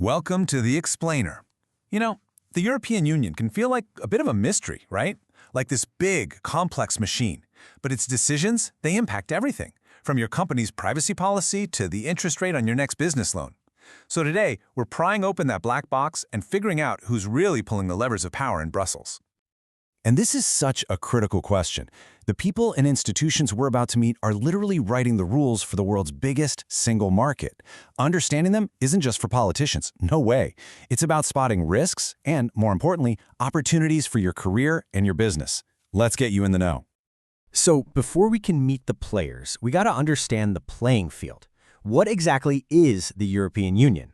Welcome to The Explainer. You know, the European Union can feel like a bit of a mystery, right? Like this big, complex machine. But its decisions, they impact everything, from your company's privacy policy to the interest rate on your next business loan. So today, we're prying open that black box and figuring out who's really pulling the levers of power in Brussels. And this is such a critical question. The people and institutions we're about to meet are literally writing the rules for the world's biggest single market. Understanding them isn't just for politicians. No way. It's about spotting risks and, more importantly, opportunities for your career and your business. Let's get you in the know. So before we can meet the players, we got to understand the playing field. What exactly is the European Union?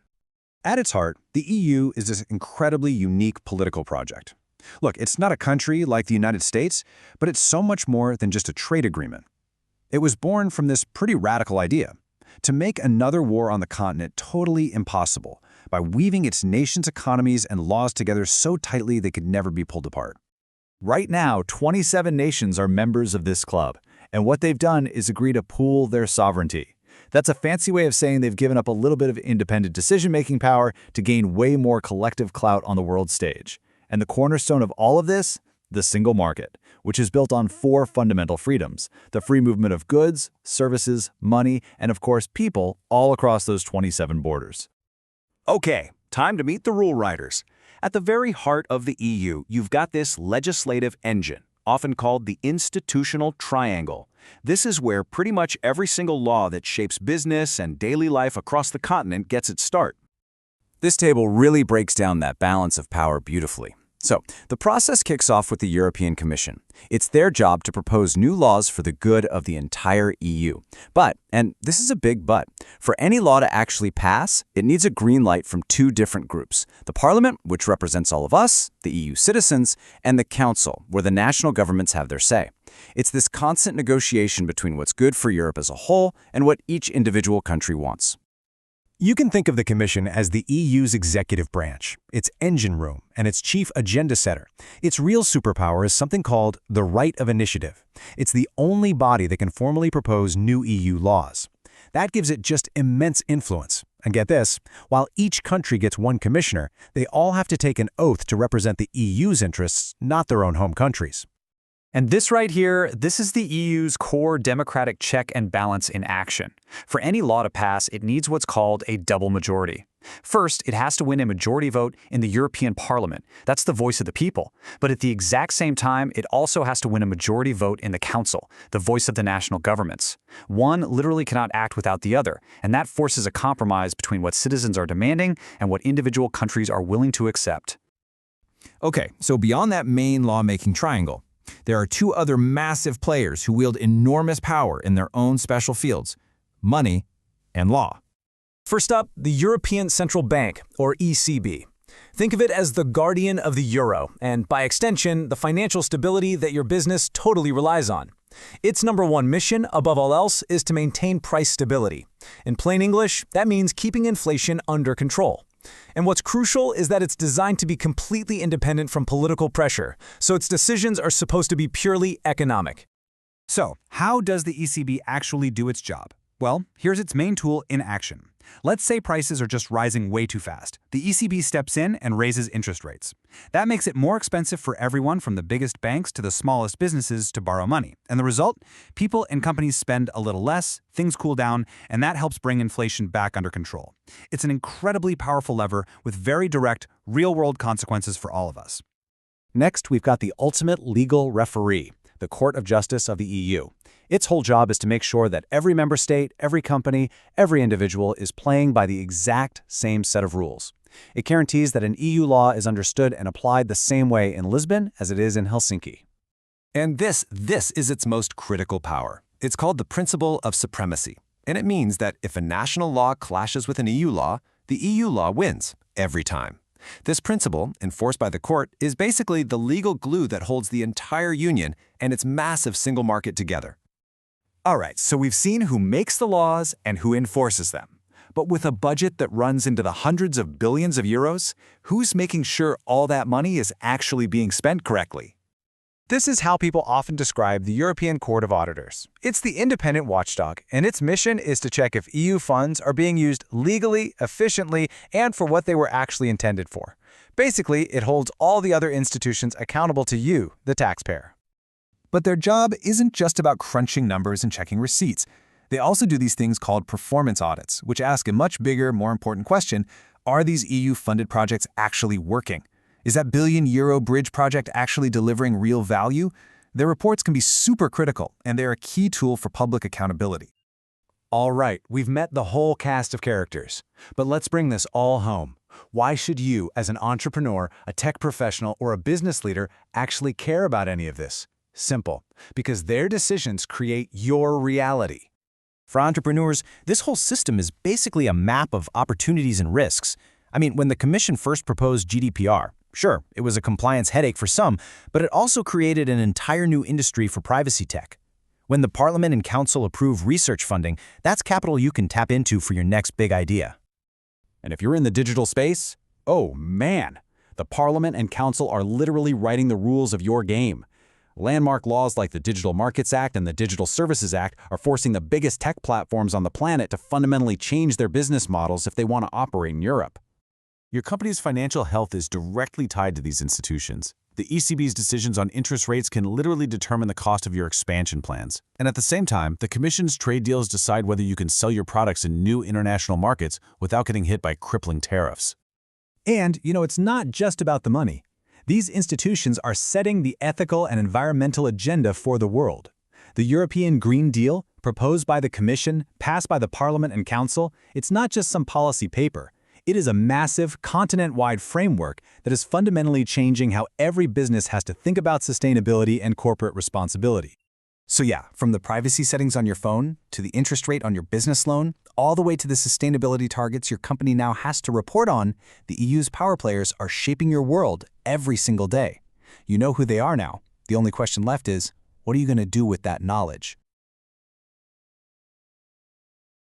At its heart, the EU is this incredibly unique political project. Look, it's not a country like the United States, but it's so much more than just a trade agreement. It was born from this pretty radical idea, to make another war on the continent totally impossible by weaving its nation's economies and laws together so tightly they could never be pulled apart. Right now, 27 nations are members of this club, and what they've done is agree to pool their sovereignty. That's a fancy way of saying they've given up a little bit of independent decision-making power to gain way more collective clout on the world stage. And the cornerstone of all of this? The single market, which is built on 4 fundamental freedoms: the free movement of goods, services, money, and of course people all across those 27 borders. Okay, time to meet the rule writers. At the very heart of the EU, you've got this legislative engine, often called the institutional triangle. This is where pretty much every single law that shapes business and daily life across the continent gets its start. This table really breaks down that balance of power beautifully. So, the process kicks off with the European Commission. It's their job to propose new laws for the good of the entire EU. But, and this is a big but, for any law to actually pass, it needs a green light from 2 different groups: the Parliament, which represents all of us, the EU citizens, and the Council, where the national governments have their say. It's this constant negotiation between what's good for Europe as a whole and what each individual country wants. You can think of the Commission as the EU's executive branch, its engine room, and its chief agenda setter. Its real superpower is something called the right of initiative. It's the only body that can formally propose new EU laws. That gives it just immense influence. And get this, while each country gets one commissioner, they all have to take an oath to represent the EU's interests, not their own home countries. And this right here, this is the EU's core democratic check and balance in action. For any law to pass, it needs what's called a double majority. First, it has to win a majority vote in the European Parliament. That's the voice of the people. But at the exact same time, it also has to win a majority vote in the Council, the voice of the national governments. One literally cannot act without the other, and that forces a compromise between what citizens are demanding and what individual countries are willing to accept. Okay, so beyond that main lawmaking triangle, there are 2 other massive players who wield enormous power in their own special fields: money and law. First up, the European Central Bank, or ECB. Think of it as the guardian of the euro, and by extension, the financial stability that your business totally relies on. Its number 1 mission, above all else, is to maintain price stability. In plain English, that means keeping inflation under control. And what's crucial is that it's designed to be completely independent from political pressure, so its decisions are supposed to be purely economic. So, how does the ECB actually do its job? Well, here's its main tool in action. Let's say prices are just rising way too fast. The ECB steps in and raises interest rates. That makes it more expensive for everyone from the biggest banks to the smallest businesses to borrow money. And the result? People and companies spend a little less, things cool down, and that helps bring inflation back under control. It's an incredibly powerful lever with very direct, real-world consequences for all of us. Next, we've got the ultimate legal referee, the Court of Justice of the EU. Its whole job is to make sure that every member state, every company, every individual is playing by the exact same set of rules. It guarantees that an EU law is understood and applied the same way in Lisbon as it is in Helsinki. And this is its most critical power. It's called the principle of supremacy. And it means that if a national law clashes with an EU law, the EU law wins every time. This principle, enforced by the court, is basically the legal glue that holds the entire union and its massive single market together. All right, so we've seen who makes the laws and who enforces them. But with a budget that runs into the hundreds of billions of euros, who's making sure all that money is actually being spent correctly? This is how people often describe the European Court of Auditors. It's the independent watchdog, and its mission is to check if EU funds are being used legally, efficiently, and for what they were actually intended for. Basically, it holds all the other institutions accountable to you, the taxpayer. But their job isn't just about crunching numbers and checking receipts. They also do these things called performance audits, which ask a much bigger, more important question: are these EU-funded projects actually working? Is that billion-euro bridge project actually delivering real value? Their reports can be super critical, and they're a key tool for public accountability. All right, we've met the whole cast of characters. But let's bring this all home. Why should you, as an entrepreneur, a tech professional, or a business leader, actually care about any of this? Simple. Because their decisions create your reality. For entrepreneurs, this whole system is basically a map of opportunities and risks. I mean, when the Commission first proposed GDPR, sure, it was a compliance headache for some, but it also created an entire new industry for privacy tech. When the Parliament and Council approve research funding, that's capital you can tap into for your next big idea. And if you're in the digital space, oh man, the Parliament and Council are literally writing the rules of your game. Landmark laws like the Digital Markets Act and the Digital Services Act are forcing the biggest tech platforms on the planet to fundamentally change their business models if they want to operate in Europe. Your company's financial health is directly tied to these institutions. The ECB's decisions on interest rates can literally determine the cost of your expansion plans. And at the same time, the Commission's trade deals decide whether you can sell your products in new international markets without getting hit by crippling tariffs. And, it's not just about the money. These institutions are setting the ethical and environmental agenda for the world. The European Green Deal, proposed by the Commission, passed by the Parliament and Council, it's not just some policy paper. It is a massive, continent-wide framework that is fundamentally changing how every business has to think about sustainability and corporate responsibility. So yeah, from the privacy settings on your phone, to the interest rate on your business loan, all the way to the sustainability targets your company now has to report on, the EU's power players are shaping your world every single day. You know who they are now. The only question left is, what are you going to do with that knowledge?